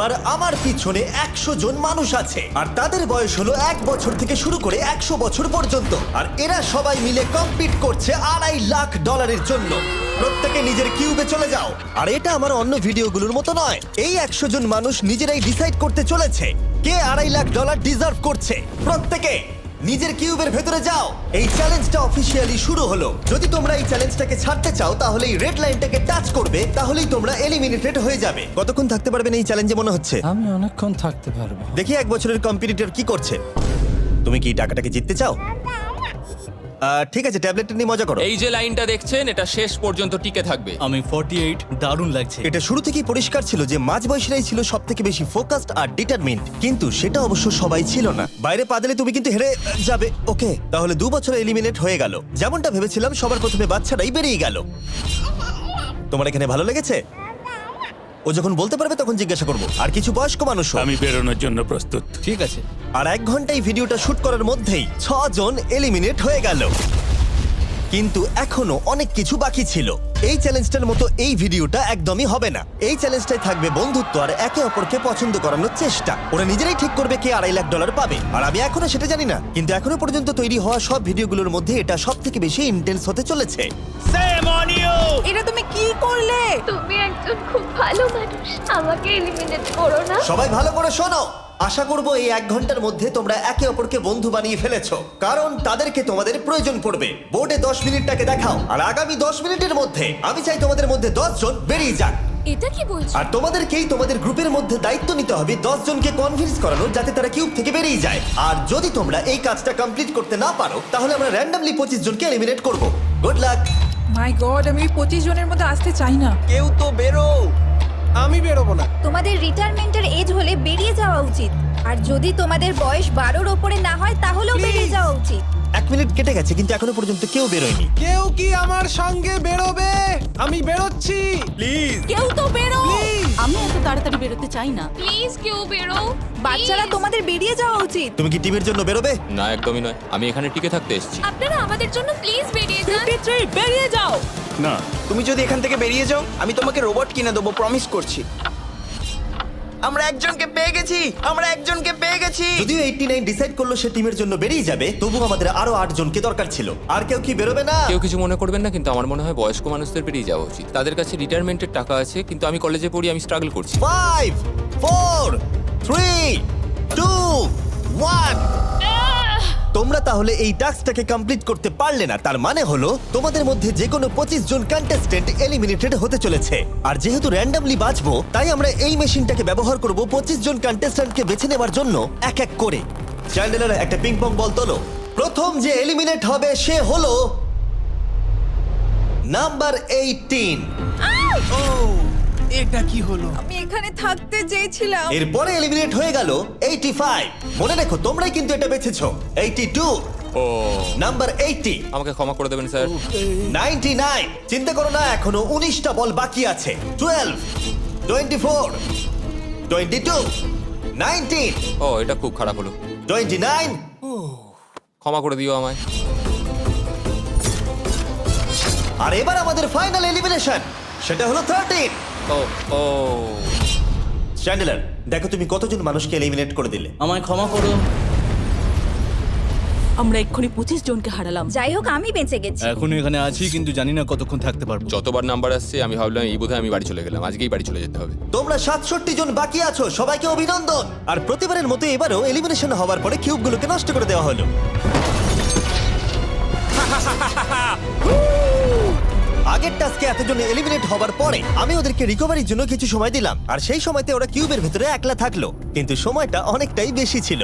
Number আমার পিছনে 100 জন মানুষ আছে আর তাদের বয়স হলো 1 বছর থেকে শুরু করে 100 বছর পর্যন্ত। আর এরা সবাই মিলে কম্পিট করছে $2.5 লাখ জন্য। প্রত্যেকে নিজের কিউবে চলে যাও। আর এটা আমার অন্য ভিডিওগুলোর মতো নয়, এই 100 জন মানুষ নিজেরাই ডিসাইড করতে চলেছে কে $2.5 লাখ ডিজার্ভ করছে। প্রত্যেকে নিজের কিউবের ভেতরে যাও। এই চ্যালেঞ্জটা অফিসিয়ালি শুরু হলো। যদি তোমরা এই চ্যালেঞ্জটাকে ছাড়তে চাও তাহলে এই রেড লাইনটাকে টাচ করবে, তাহলেই তোমরা এলিমিনেটেড হয়ে যাবে। কতক্ষণ থাকতে পারবেন এই চ্যালেঞ্জে মনে হচ্ছে? আমি অনেকক্ষণ থাকতে পারবো। দেখি 1 বছরের কম্পিটিটর কি করছে। তুমি কি টাকাটাকে জিততে চাও? ঠিক আছে, ট্যাবলেটটা নিয়ে মজা করো। এই যে লাইনটা দেখছেন এটা শেষ পর্যন্ত টিকে থাকবে। আমি 48, দারুণ লাগছে। এটা শুরু থেকেই পরিষ্কার ছিল যে মাঝবয়সীরাই ছিল সবথেকে বেশি ফোকাসড আর ডিটারমিন্ড, কিন্তু সেটা অবশ্য সবাই ছিল না। বাইরে পা দিলে তুমি কিন্তু হেরে যাবে। ওকে, তাহলে 2 বছর এলিমিনেট হয়ে গেল। যেমনটা ভেবেছিলাম সবার প্রথমে বাচ্চারাই বেরিয়ে গেল। তোমার এখানে ভালো লেগেছে? ও যখন বলতে পারবে তখন জিজ্ঞাসা করবো। আর কিছু বয়স্ক মানুষ। আমি বেরোনোর জন্য প্রস্তুত। ঠিক আছে। আর 1 ঘন্টায় ভিডিওটা শুট করার মধ্যেই 6 জন এলিমিনেট হয়ে গেল। কিন্তু এখনো অনেক কিছু বাকি ছিল। এই চ্যালেঞ্জটার মতো এই ভিডিওটা একদমই হবে না। এই চ্যালেঞ্জটাই থাকবে বন্ধুত্ব আর একে অপরকে পছন্দ করানোর চেষ্টা। ওরা নিজেরাই ঠিক করবে কে $2.5 লাখ পাবে। আর আমি এখনো সেটা জানি না, কিন্তু এখনো পর্যন্ত তৈরি হওয়া সব ভিডিওগুলোর মধ্যে এটা সব থেকে বেশি ইন্টেন্স হতে চলেছে। এটা তুমি কি করলে? তুমি একজন খুব ভালো মানুষ, আমাকে এলিমিনেট করো না। সবাই ভালো করে শোনো। আশা করব এই 1 ঘন্টার মধ্যে তোমরা একে অপরকে বন্ধু বানিয়ে ফেলেছো, কারণ তাদেরকে তোমাদের প্রয়োজন পড়বে। বোর্ডে 10 মিনিটটাকে দেখাও, আর আগামী 10 মিনিটের মধ্যে আমি চাই তোমাদের মধ্যে 10 জন বেরিয়ে যাক। এটা কি বলছো? আর তোমাদেরকেই তোমাদের গ্রুপের মধ্যে দায়িত্ব নিতে হবে 10 জনকে কনভিন্স করানোর যাতে তারা কিউব থেকে বেরিয়ে যায়। আর যদি তোমরা এই কাজটা কমপ্লিট করতে না পারো তাহলে আমরা র্যান্ডমলি 25 জনকে এলিমিনেট করব। Good luck. মাই গড, আমি 25 জনের মধ্যে আসতে চাই না। কেউ তো বেরো। আমি বেরোবো না। তোমাদের রিটায়ারমেন্টের এজ হলে বেরিয়ে যাওয়া উচিত। আর যদি তোমাদের বয়স 12-র ওপরে না হয় তাহলেও বেরিয়ে যাওয়া উচিত। 1 মিনিট কেটে গেছে কিন্তু এখনো পর্যন্ত কেউ বেরোয়নি। কেউ কি আমার সঙ্গে বেরোবে? আমি বেরোচ্ছি। প্লিজ। কেউ তো বেরো। আমি এত তাড়াতাড়ি বেরোতে চাই না। প্লিজ কেউ বেরো। বাচ্চারা তোমাদের বেরিয়ে যাওয়া উচিত। তুমি কি টিমের জন্য বেরোবে? না, একদমই নয়। আমি এখানে টিকে থাকতে এসেছি। আপনারা আমাদের জন্য প্লিজ বেরিয়ে যান। 53 বেরিয়ে যাও। না, তুমি যদি এখান থেকে বেরিয়ে যাও আমি তোমাকে রোবট কিনে দেবো, প্রমিস করছি। আমরা একজনকে পেয়ে গেছি। যদিও 89 ডিসাইড করলো সে টিমের জন্য বেরিয়ে যাবে, তবু আমাদের আরো 8 জনকে দরকার ছিল। আর কেউ কি বেরোবে না? কেউ কিছু মনে করবেন না, কিন্তু আমার মনে হয় বয়স্ক মানুষদের বেরিয়ে যাওয়া উচিত। তাদের কাছে রিটায়ারমেন্টের টাকা আছে, কিন্তু আমি কলেজে পড়ি, আমি স্ট্রাগল করছি। 5 4 3 2 1। তোমরা তাহলে এই টাস্কটাকে কমপ্লিট করতে পারলে না, তার মানে হলো তোমাদের মধ্যে যে কোনো 25 জন কন্টেস্টেন্ট এলিমিনেটেড হতে চলেছে। আর যেহেতু র্যান্ডমলি বাঁচবো, তাই আমরা এই মেশিনটাকে ব্যবহার করব 25 জন কন্টেস্টেন্টকে বেছে নেবার জন্য এক এক করে। চ্যান্ডেলার, একটা পিং পং বল তোলো। প্রথম যে এলিমিনেট হবে সে হলো নাম্বার 18। এটা কি হলো? আমি এখানে থাকতে চেয়েছিলাম। এরপরে এলিমিনেট হয়ে গেল 85। মনে রেখো তোমরাই কিন্তু এটা বেছেছো। 82, ও, নাম্বার 80, আমাকে ক্ষমা করে দেবেন স্যার। 99। চিন্তা করো না, এখনো 19টা বল বাকি আছে। 12, 24, 22, 19, ও, এটা খুব খারাপ হলো। 29। ক্ষমা করে দিও আমায়। আর এবার আমাদের ফাইনাল এলিমিনেশন, সেটা হলো 13। ও ও, চ্যান্ডেলার, দেখো তুমি কতজন মানুষকে এলিমিনেট করে দিলে। আমায় ক্ষমা করো। আমরা এক্ষুনি 25 জনকে হারালাম। যাই হোক, আমি বেঁচে গেছি। এখনো এখানে আছি, কিন্তু জানি না কতক্ষণ থাকতে পারবো। যতবার নাম্বার আসছে আমি ভাবলাম এই বোধহয় আমি বাড়ি চলে গেলাম, আজকেই বাড়ি চলে যেতে হবে। তোমরা 67 জন বাকি আছো, সবাইকে অভিনন্দন। আর প্রতিবারের মতো এবারও এলিমিনেশন হওয়ার পরে কিউবগুলোকে নষ্ট করে দেওয়া হলো। আগের টাস্কে এতজন এলিমিনেট হবার পরে আমি ওদেরকে রিকভারির জন্য কিছু সময় দিলাম, আর সেই সময়তে ওরা কিউবের ভিতরে একলা থাকলো, কিন্তু সময়টা অনেকটাই বেশি ছিল।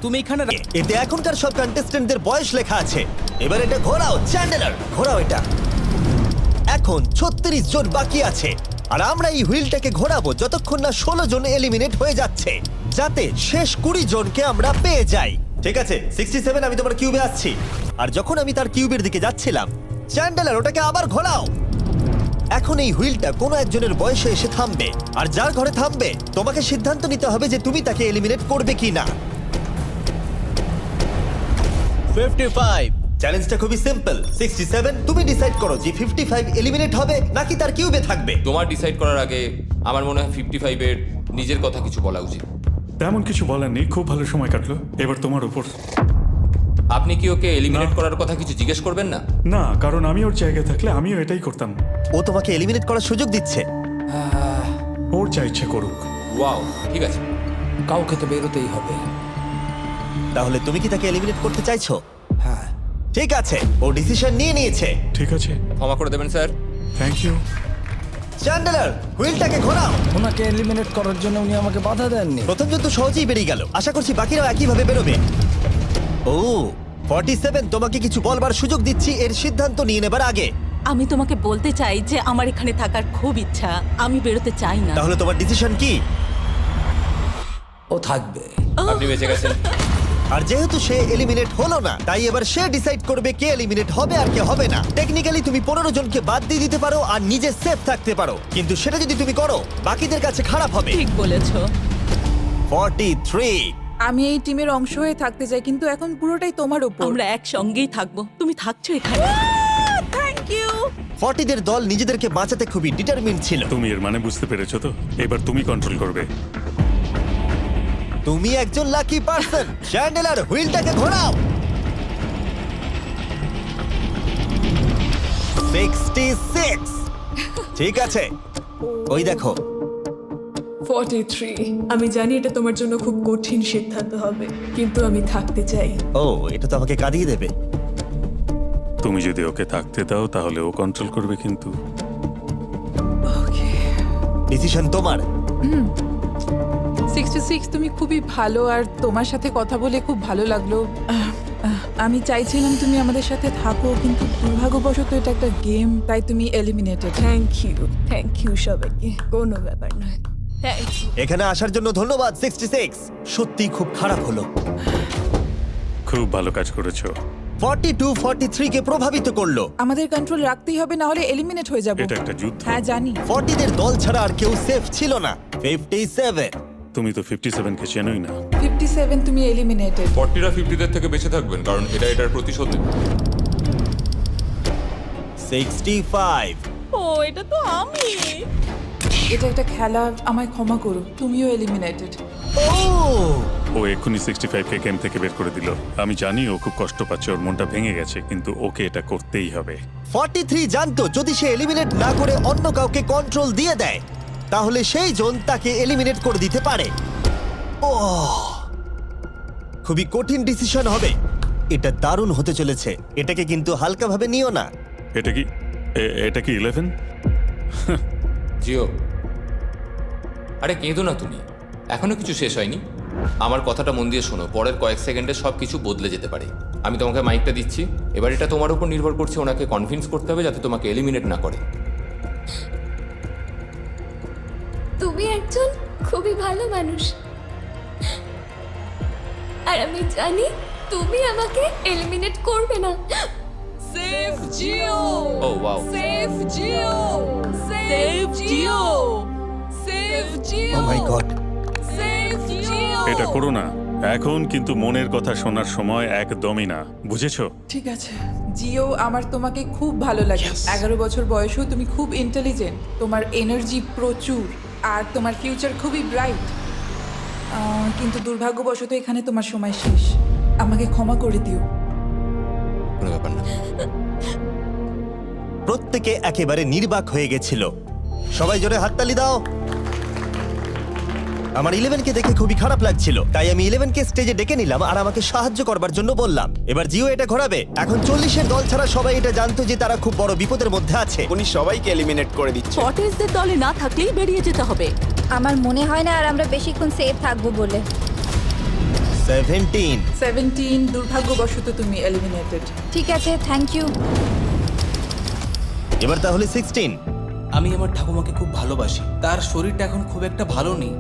তুমি এখানে এতে এখনকার সব কন্টেস্টেন্টদের বয়স লেখা আছে। এবার এটা ঘোরাও চ্যান্ডেলার, ঘোরাও এটা। এখন 36 জন বাকি আছে, আর আমরা এই হুইলটাকে ঘোরাবো যতক্ষণ না 16 জন এলিমিনেট হয়ে যাচ্ছে, যাতে শেষ 20 জনকে আমরা পেয়ে যাই। ঠিক আছে 67, আমি তোমার কিউবে আসছি। আর যখন আমি তার কিউবের দিকে যাচ্ছিলাম, চ্যান্ডেলার ওটাকে আবার ঘোরাও। এখন এই হুইলটা কোনো একজনের বয়সে এসে থামবে, আর যার ঘরে থামবে তোমাকে সিদ্ধান্ত নিতে হবে যে তুমি তাকে এলিমিনেট করবে কিনা। 55। চ্যালেঞ্জটা খুবই সিম্পল। 67, তুমি ডিসাইড করো যে 55 এলিমিনেট হবে নাকি তার কিউবে থাকবে। তোমার ডিসাইড করার আগে আমার মনে হয় 55 এর নিজের কথা কিছু বলা উচিত। তেমন কিছু বলার নেই, খুব ভালো সময় কাটলো, এবার তোমার উপর। আপনি কি ওকে এলিমিনেট না। করার কথা কিছু জিজ্ঞেস করবেন না? না, কারণ আমি ওর জায়গায় থাকলে আমিও এটাই করতাম। ও তোমাকে এলিমিনেট করার সুযোগ দিচ্ছে। ওর যা ইচ্ছে করুক। ওয়াও, ঠিক আছে। কাউকে তো বেরোতেই হবে। তাহলে তুমি কি তাকে এলিমিনেট করতে চাইছো? হ্যাঁ। ঠিক আছে, ও ডিসিশন নিয়ে নিয়েছে। ঠিক আছে, ক্ষমা করে দেবেন স্যার। Thank you. চ্যান্ডেলার, হুইলটাকে ঘোরাও। ওনাকে এলিমিনেট করার জন্য উনি আমাকে বাধা দেননি। প্রথম জন তো সহজেই বেরিয়ে গেল, আশা করছি বাকিরাও একইভাবে বেরোবে। ও 47, তোমাকে কিছু বলবার সুযোগ দিচ্ছি এর সিদ্ধান্ত নিয়ে নেবার আগে। আমি তোমাকে বলতে চাই যে আমার এখানে থাকার খুব ইচ্ছা, আমি বেরোতে চাই না। তাহলে তোমার ডিসিশন কি? ও থাকবে। আপনি বেঁচে গেছেন। আর যেহেতু সে এলিমিনেট হলো না, তাই এবার সে ডিসাইড করবে কে এলিমিনেট হবে আর কে হবে না। টেকনিক্যালি তুমি 15 জনকে বাদ দিয়ে দিতে পারো আর নিজে সেফ থাকতে পারো, কিন্তু সেটা যদি তুমি করো বাকিদের কাছে খারাপ হবে। ঠিক বলেছো। 43। আমি এই টিমের অংশ হয়ে থাকতে চাই, কিন্তু এখন পুরোটাই তোমার উপর। আমরা একসঙ্গেই থাকবো, তুমি থাকছো এখানে। Thank you. 40 দের দল নিজেদেরকে বাঁচাতে খুবই ডিটারমিন্ড ছিল। তুমি এর মানে বুঝতে পেরেছো তো? এবার তুমি কন্ট্রোল করবে। তুমি একজন লাকি পারসন। চ্যান্ডেলার, হুইলটাকে ঘোরাও। 66। ঠিক আছে, ওই দেখো। 43। আমি জানি এটা তোমার জন্য খুব কঠিন সিদ্ধান্ত হবে, কিন্তু আমি থাকতে চাই। ও, এটা তো আমাকে কাঁদিয়ে দেবে। তুমি যদি ওকে থাকতে দাও তাহলে ও কন্ট্রোল করবে, কিন্তু ডিসিশন তোমার। 66, তুমি খুবই ভালো আর তোমার সাথে কথা বলে খুব ভালো লাগলো। আমি চাইছিলাম তুমি আমাদের সাথে থাকো, কিন্তু দুর্ভাগ্যবশত এটা একটা গেম, তাই তুমি এলিমিনেটেড। থ্যাংক ইউ সবাইকে, কোনো ব্যাপার নয়। Thank you. এখানে আসার জন্য ধন্যবাদ 66। সত্যি খুব খারাপ হলো। খুব ভালো কাজ করেছো। 42 43 কে প্রভাবিত করলো। আমাদের কন্ট্রোল রাখতেই হবে, না হলে এলিমিনেট হয়ে যাব। এটা একটা যুদ্ধ। হ্যাঁ জানি। 40 দের দল ছাড়া আর কেউ সেফ ছিল না। 57। তুমি তো 57 কে চেনোই না। 57, তুমি এলিমিনেটেড। 40রা 50দের থেকে বেঁচে থাকবেন, কারণ এটা এটার প্রতিশোধ নেবে। 65। ও, এটা তো আমি। এটা একটা খেলা, আমায় ক্ষমা করো, তুমিও এলিমিনেটেড। ও এক্ষুনি 65 কে গেম থেকে বের করে দিল। আমি জানি ও খুব কষ্ট পাচ্ছে, ওর মনটা ভেঙে গেছে, কিন্তু ওকে এটা করতেই হবে। 43 জানতো যদি সে এলিমিনেট না করে অন্য কাউকে কন্ট্রোল দিয়ে দেয়, তাহলে সেই জন তাকে এলিমিনেট করে দিতে পারে। ও, খুবই কঠিন ডিসিশন হবে। এটা দারুণ হতে চলেছে। এটাকে কিন্তু হালকাভাবে নিও না। এটা কি 11? জিও, আরে কেঁদো না তুমি, এখনো কিছু শেষ হয়নি। আমার কথাটা মন দিয়ে শোনো, পরের কয়েক সেকেন্ডে সব কিছু বদলে যেতে পারে। আমি তোমাকে মাইকটা দিচ্ছি, এবার এটা তোমার উপর নির্ভর করছে। ওনাকে কনভিন্স করতে হবে যাতে তোমাকে এলিমিনেট না করে। তুমি একজন খুবই ভালো মানুষ, আর আমি জানি তুমি আমাকে এলিমিনেট করবে না। Save Jio, oh wow, save Jio, save Jio, save Jio, oh my god. Save Jio. এটা করো না এখন, কিন্তু মনের কথা শোনার সময় একদমই না, বুঝেছো? ঠিক আছে জিও, আমার তোমাকে খুব ভালো লাগে। 11 বছর বয়সেও তুমি খুব ইন্টেলিজেন্ট, তোমার এনার্জি প্রচুর, আর তোমার ফিউচার খুবই ব্রাইট। কিন্তু দুর্ভাগ্যবশত এখানে তোমার সময় শেষ। আমাকে ক্ষমা করে দিও। কোনো ব্যাপার না। প্রত্যেকে একেবারে নির্বাক হয়ে গেছিল। সবাই জোরে হাততালি দাও। আমার 11 কে দেখে খুবই খারাপ লাগছিল, তাই আমি 11 কে স্টেজে ডেকে নিলাম আর আমাকে সাহায্য করবার জন্য বললাম। এবার জিও এটা ঘোরাবে। এখন 40 এর দল ছাড়া সবাই এটা জানতো যে তারা খুব বড় বিপদের মধ্যে আছে। উনি সবাইকে এলিমিনেট করে দিচ্ছে। 40দের দলে না থাকলেই বেরিয়ে যেতে হবে। আমার মনে হয় না আর আমরা বেশিক্ষণ সেফ থাকবো বলে। 17। দুর্ভাগ্যবশত তুমি এলিমিনেটেড। ঠিক আছে, থ্যাংক ইউ। এবার তাহলে 16। আমি আমার ঠাকুমাকে খুব ভালোবাসি, তার শরীরটা এখন খুব একটা ভালো নেই।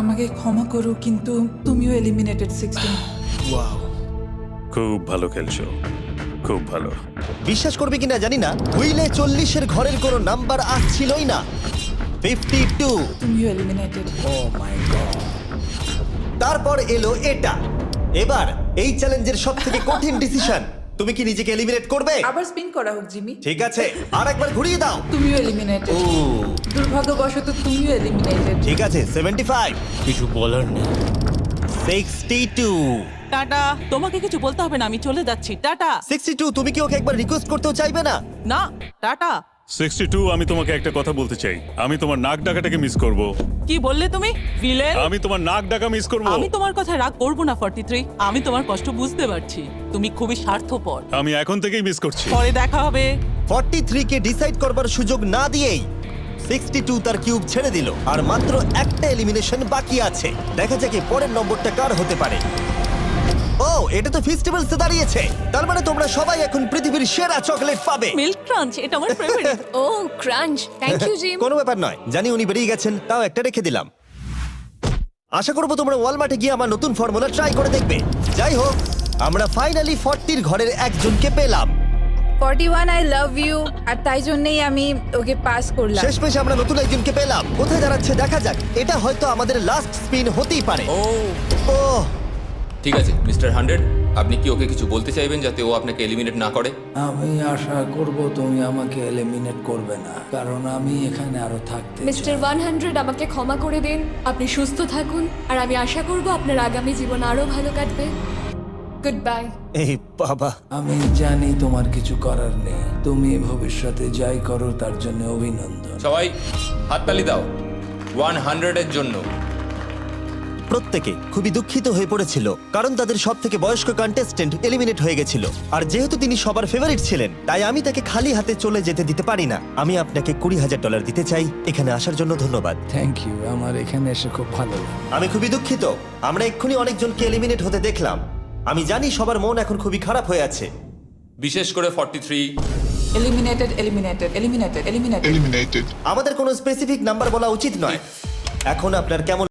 আমাকে ক্ষমা করো, কিন্তু তুমিও এলিমিনেটেড 16। ওয়াও, খুব ভালো খেলছো, খুব ভালো। বিশ্বাস করবে কিনা জানি না, হুইলে 40 এর ঘরের কোনো নাম্বার আসছিলই না। 52। তুমিও এলিমিনেটেড। O my god. তারপর এলো এটা। এবার এই চ্যালেঞ্জের সব থেকে কঠিন ডিসিশন। তুমি কি নিজেকে এলিমিনেট করবে? আবার স্পিন করা হোক জিমি। ঠিক আছে, আর একবার ঘুরিয়ে দাও। তুমিও এলিমিনেটেড। ও দুর্ভাগ্যবশত তুমিও এলিমিনেটেড। ঠিক আছে, 75, কিছু বলার নেই। 62, টাটা, তোমাকে কিছু বলতে হবে না, আমি চলে যাচ্ছি। টাটা। 62। তুমি কি ওকে একবার রিকোয়েস্ট করতেও চাইবে না? না, টাটা। 62, আমি তোমাকে একটা কথা বলতে চাই। আমি তোমার নাক ডাকাটাকে মিস করব। কি বললে তুমি? ভিলেন? আমি তোমার নাক ডাকা মিস করব। আমি তোমার কথা রাগ করবো না 43। আমি তোমার কষ্ট বুঝতে পারছি। তুমি খুবই স্বার্থপর। আমি এখন থেকেই মিস করছি। পরে দেখা হবে। 43 কে ডিসাইড করবার সুযোগ না দিয়েই 62 তার কিউব ছেড়ে দিল, আর মাত্র একটা এলিমিনেশন বাকি আছে। দেখা যাক এর পরের নম্বরটা কার হতে পারে। ও, এটা তো ফেস্টিভ্যালসে দাঁড়িয়েছে। তার মানে তোমরা সবাই এখন পৃথিবীর সেরা চকলেট পাবে। মিল্ক ক্রাঞ্চ, এটা আমার ফেভারিট। ও ক্রাঞ্চ, থ্যাংক ইউ জিম। কোনো ব্যাপার নয়, জানি উনি বেরিয়ে গেছেন, তাও একটা রেখে দিলাম। আশা করবো তোমরা ওয়ালমার্টে গিয়ে আমার নতুন ফর্মুলা ট্রাই করে দেখবে। যাই হোক, আমরা ফাইনালি 40 ঘরের একজনকে পেলাম। 41 আই লাভ ইউ, আর তাই জন্যই আমি ওকে পাস করলাম। শেষমেশ আমরা নতুন একজনকে পেলাম। কোথায় দাঁড়াচ্ছে দেখা যাক। এটা হয়তো আমাদের লাস্ট স্পিন হতেই পারে। ও ঠিক আছে মিস্টার 100, আপনি কি ওকে কিছু বলতে চাইবেন যাতে ও আপনাকে এলিমিনেট না করে? আমি আশা করব তুমি আমাকে এলিমিনেট করবে না, কারণ আমি এখানে আরো থাকতে মিস্টার 100 আমাকে ক্ষমা করে দিন। আপনি সুস্থ থাকুন, আর আমি আশা করব আপনার আগামী জীবন আরো ভালো কাটবে। Good bye. এই বাবা, আমি জানি তোমার কিছু করার নেই। তুমি ভবিষ্যতে যাই করো তার জন্য অভিনন্দন। সবাই হাততালি দাও 100 এর জন্য। প্রত্যেকে খুবই দুঃখিত হয়ে পড়েছিল, কারণ তাদের সব থেকে বয়স্ক কন্টেস্টেন্ট এলিমিনেট হয়ে গেছিল। আর যেহেতু তিনি সবার ফেভারিট ছিলেন, তাই আমি তাকে খালি হাতে চলে যেতে দিতে পারি না। আমি আপনাকে $20,000 দিতে চাই। এখানে আসার জন্য ধন্যবাদ। থ্যাংক ইউ, আমার এখানে এসে খুব ভালো লাগে। আমি খুবই দুঃখিত, আমরা এক্ষুনি অনেকজনকে এলিমিনেট হতে দেখলাম। আমি জানি সবার মন এখন খুবই খারাপ হয়ে আছে। বিশেষ করে 43। Eliminated, eliminated, eliminated, eliminated. আমাদের কোনো স্পেসিফিক নাম্বার বলা উচিত নয়। এখন আপনার কেমন